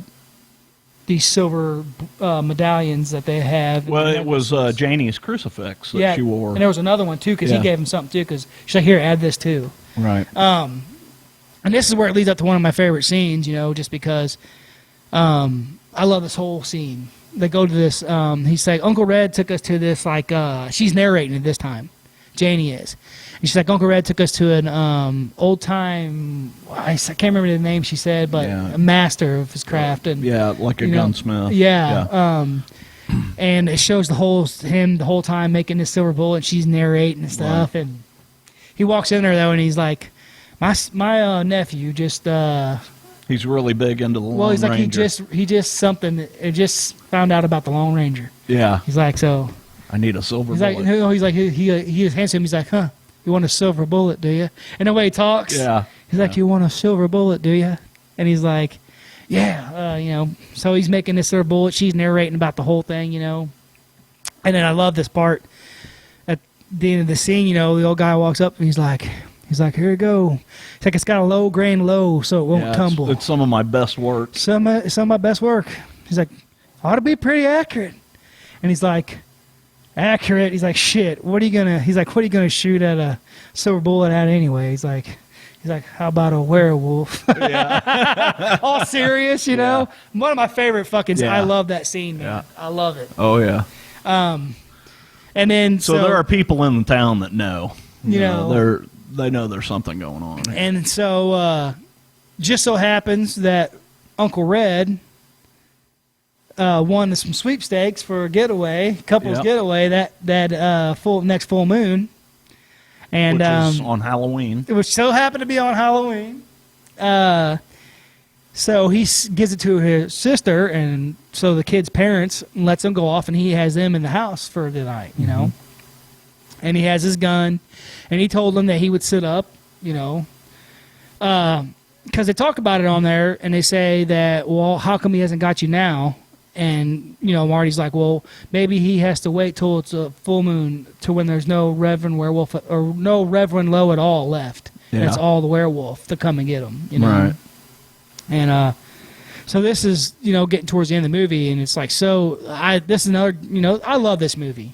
these silver medallions that they have. Well, it was Janie's crucifix that she wore. And there was another one, too, because he gave him something, too, because she's like, here, add this, too. Right. And this is where it leads up to one of my favorite scenes, you know, just because I love this whole scene. They go to this, he's like, Uncle Red took us to this, like, she's narrating it this time. Janie is. And she's like, Uncle Red took us to an old-time, I can't remember the name she said, but a master of his craft. And like a gunsmith. And it shows him the whole time making this silver bullet, and she's narrating and stuff. Right. And he walks in there, though, and he's like, my nephew just... he's really big into the Lone Ranger. Well, he's like, he just found out about the Lone Ranger. Yeah. He's like, so... I need a silver bullet. He's like, he hands him, he's like, huh, you want a silver bullet, do you? And the way he talks, he's like, you want a silver bullet, do you? And he's like, yeah, you know. So he's making this silver bullet. She's narrating about the whole thing, you know. And then I love this part at the end of the scene, you know, the old guy walks up and he's like, here you go. It's like, it's got a low grain low, so it won't tumble. It's some of my best work. Some of my best work. He's like, ought to be pretty accurate. And he's like, accurate. He's like, shit, what are you gonna shoot at a silver bullet at anyway? He's like, how about a werewolf? Yeah. All serious, you know? One of my favorite fucking, Yeah. I love that scene, man. Yeah. I love it. Oh, yeah. And then, So there are people in the town that know. You know. They know there's something going on. And so, just so happens that Uncle Red won some sweepstakes for a getaway, couples getaway that next full moon, and which is on Halloween. which so happened to be on Halloween. So he gives it to his sister, and so the kid's parents lets them go off, and he has them in the house for the night, you know. And he has his gun, and he told them that he would sit up, you know, because they talk about it on there, and they say that, well, how come he hasn't got you now? And, you know, Marty's like, well, maybe he has to wait till it's a full moon to when there's no Reverend Werewolf or no Reverend Lowe at all left. Yeah. And it's all the werewolf to come and get him, you know. Right. And so this is, you know, getting towards the end of the movie, and it's like, this is another, you know, I love this movie.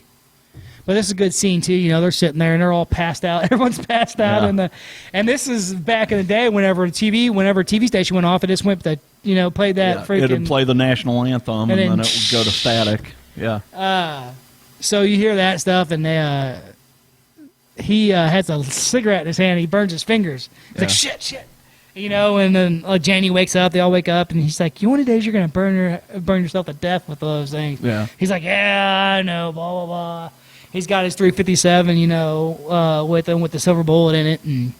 But this is a good scene too. You know, they're sitting there and they're all passed out. Everyone's passed out, Yeah. and this is back in the day. Whenever a TV station went off, it just went to, you know, played that freaking. It'd play the national anthem, and then it would go to static. Yeah. So you hear that stuff, and he has a cigarette in his hand. He burns his fingers. He's like, shit. You know, and then Janie wakes up. They all wake up, and he's like, "You one of the days you're gonna burn yourself to death with those things." Yeah. He's like, "Yeah, I know." Blah blah blah. He's got his 357, you know, with him with the silver bullet in it, and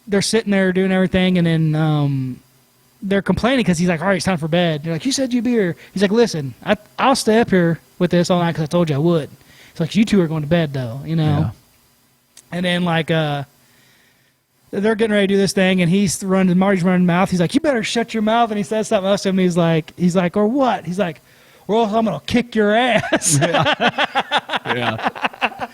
they're sitting there doing everything, and then they're complaining because he's like, "All right, it's time for bed." They're like, "You said you'd be here." He's like, "Listen, I'll stay up here with this all night because I told you I would." It's like, "You two are going to bed, though," you know. Yeah. And then like they're getting ready to do this thing, and Marty's running his mouth. He's like, "You better shut your mouth," and he says something else to him. He's like, "Or what?" He's like, "Well, I'm gonna kick your ass." Yeah.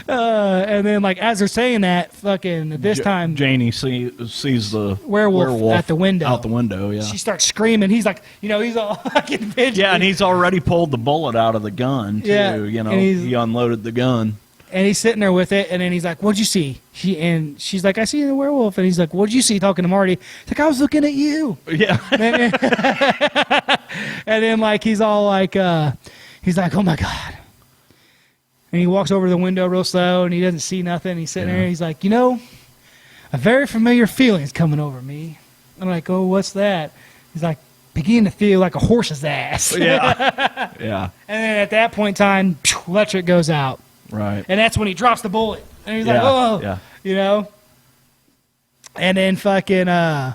And then, like, as they're saying that, fucking this time, Janie sees the werewolf at the window. Out the window, yeah. She starts screaming. He's like, you know, he's all fucking fidgety. Yeah, and he's already pulled the bullet out of the gun, too. Yeah, you know, he unloaded the gun. And he's sitting there with it, and then he's like, "What'd you see?" She's like, "I see the werewolf." And he's like, "What'd you see?" Talking to Marty. He's like, "I was looking at you." Yeah. And then like he's all like, he's like, "Oh my God." And he walks over to the window real slow, and he doesn't see nothing. He's sitting there, and he's like, "You know, a very familiar feeling is coming over me." I'm like, "Oh, what's that?" He's like, "Begin to feel like a horse's ass." Yeah. Yeah. And then at that point in time, electric goes out. Right. And that's when he drops the bullet. And he's like, "Oh," you know? And then fucking, and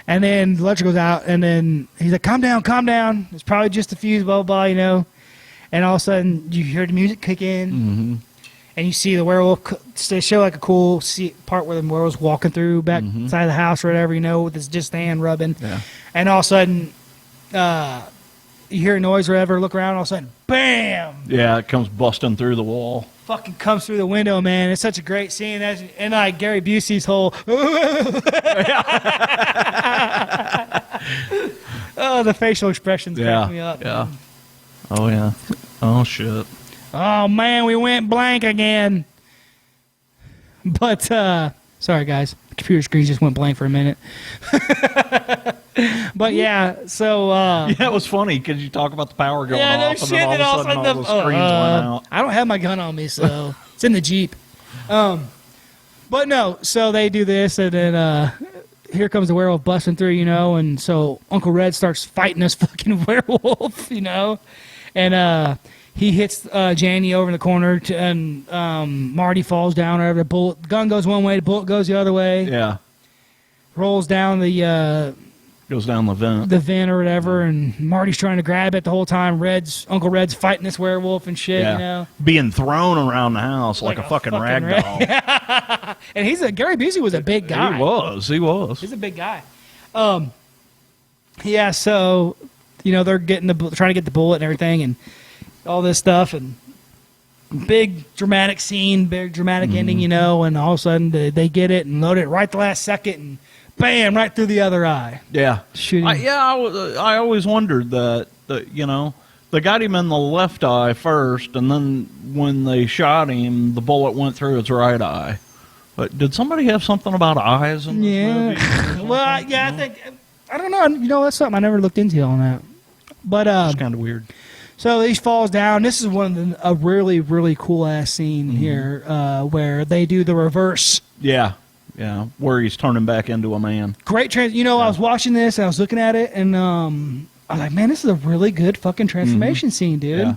then the electric goes out, and then he's like, calm down. It's probably just a fuse, blah, blah, blah, you know? And all of a sudden, you hear the music kick in, and you see the werewolf. They show like a cool part where the werewolf's walking through back side of the house or whatever, you know, with his just hand rubbing. Yeah. And all of a sudden, you hear a noise or whatever, look around, all of a sudden, bam! Yeah, it comes busting through the wall. Fucking comes through the window, man. It's such a great scene. And like Gary Busey's whole, oh, the facial expressions crack me up. Yeah. Oh, yeah. Oh, shit. Oh, man, we went blank again. But, sorry, guys. The computer screen just went blank for a minute. But, yeah, so... yeah, it was funny because you talk about the power going off, and then all of a sudden all the screens went out. I don't have my gun on me, so it's in the Jeep. But, no, so they do this, and then... here comes the werewolf busting through, you know, and so Uncle Red starts fighting this fucking werewolf, you know, and he hits Janie over in the corner, and Marty falls down, or the gun goes one way, the bullet goes the other way. Yeah. Rolls down goes down the vent or whatever, and Marty's trying to grab it the whole time. Uncle Red's fighting this werewolf and shit, you know. Being thrown around the house like a fucking rag doll. And Gary Busey was a big guy. He was. He's a big guy. Yeah, so, you know, they're trying to get the bullet and everything and all this stuff, and big dramatic scene, big dramatic ending, you know, and all of a sudden they get it and load it right the last second, and bam, right through the other eye. Yeah. Shooting. I always wondered that, you know, They got him in the left eye first, and then when they shot him, the bullet went through his right eye. But did somebody have something about eyes in this movie? Well, yeah, I don't know. You know, that's something I never looked into on that. But it's kind of weird. So he falls down. This is a really, really cool ass scene here where they do the reverse. Yeah, where he's turning back into a man. Great I was watching this and I was looking at it and I was like, man, this is a really good fucking transformation scene, dude. Yeah.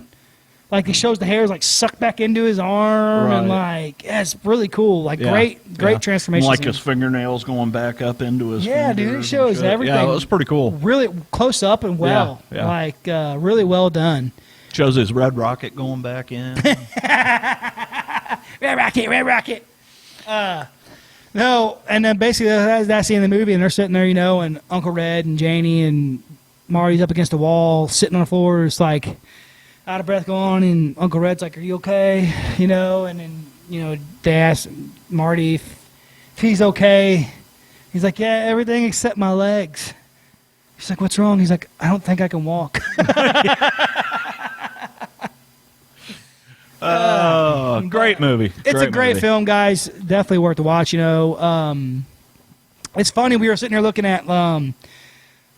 Like he shows the hairs like sucked back into his arm and like it's really cool. Like great transformation. And like scene. His fingernails going back up into his dude, it shows everything. Yeah, it was pretty cool. Really close up and well. Yeah. Like really well done. Shows his red rocket going back in. Red rocket. No, and then basically that's the end of the movie, and they're sitting there, and Uncle Red and Janie and Marty's up against the wall, sitting on the floor, it's like out of breath going, and Uncle Red's like, "Are you okay?" And then they ask Marty if he's okay. He's like, "Yeah, everything except my legs." He's like, "What's wrong?" He's like, "I don't think I can walk." Great movie. It's a great film, guys. Definitely worth the watch. It's funny. We were sitting here looking at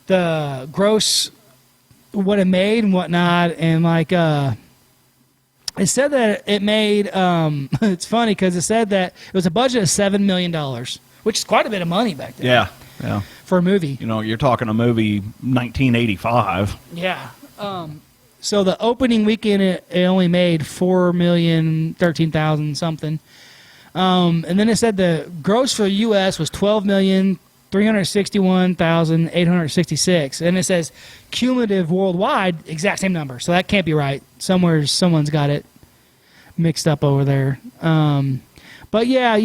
the gross, what it made and whatnot, and like it said that it made. It's funny because it said that it was a budget of $7 million, which is quite a bit of money back then. Yeah. For a movie. You're talking a movie 1985. Yeah. So the opening weekend, it only made $4,013,000 something, and then it said the gross for the U.S. was $12,361,866, and it says cumulative worldwide exact same number. So that can't be right. Someone's got it mixed up over there. But yeah,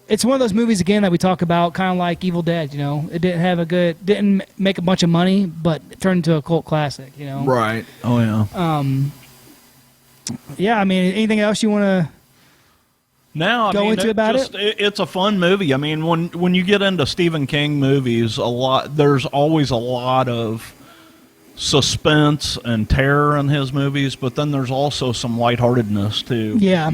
it's one of those movies again that we talk about, kind of like Evil Dead. It didn't make a bunch of money, but it turned into a cult classic. Right. Oh yeah. Yeah. I mean, anything else you want to go into about it? It's a fun movie. I mean, when you get into Stephen King movies, there's always a lot of suspense and terror in his movies, but then there's also some lightheartedness too. Yeah.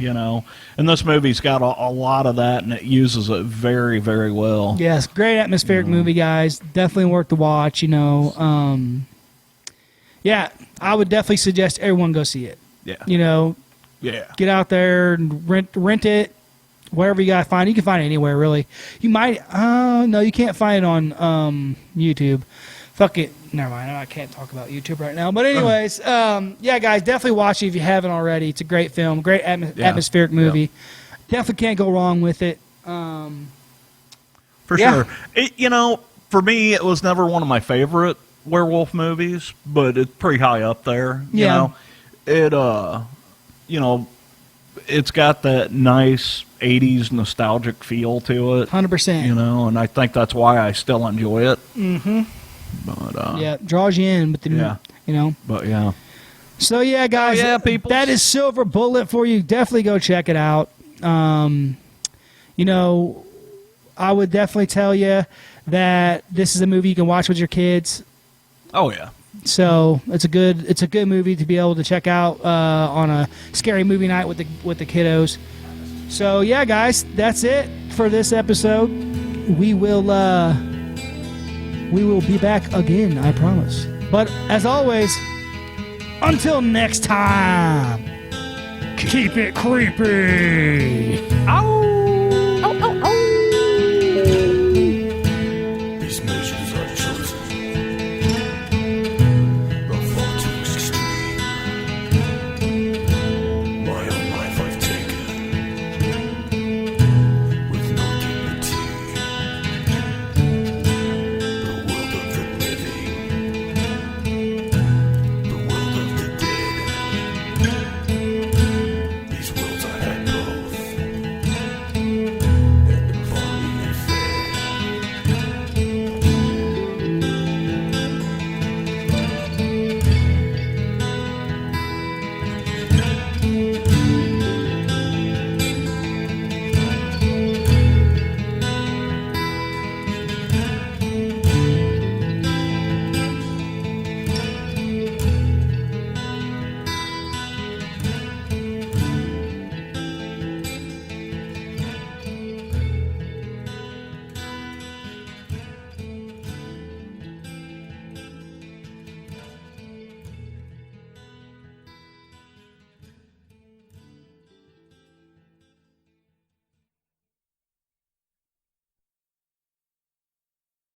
And this movie's got a lot of that, and it uses it very, very well. Yes, great atmospheric movie, guys. Definitely worth the watch. Yeah, I would definitely suggest everyone go see it. Yeah. Yeah. Get out there and rent it. Wherever you gotta find it. You can find it anywhere, really. You might no, you can't find it on YouTube. Fuck it. Never mind. I can't talk about YouTube right now. But anyways, yeah, guys, definitely watch it if you haven't already. It's a great film, great atmospheric movie. Yeah. Definitely can't go wrong with it. For sure. For me, it was never one of my favorite werewolf movies, but it's pretty high up there. It's got that nice 80s nostalgic feel to it. 100%. And I think that's why I still enjoy it. Mm-hmm. But yeah, it draws you in with the But yeah. So yeah, guys, people. That is Silver Bullet for you. Definitely go check it out. I would definitely tell you that this is a movie you can watch with your kids. Oh yeah. So it's a good movie to be able to check out on a scary movie night with the kiddos. So yeah, guys, that's it for this episode. We will be back again, I promise. But as always, until next time, keep it creepy. Ow!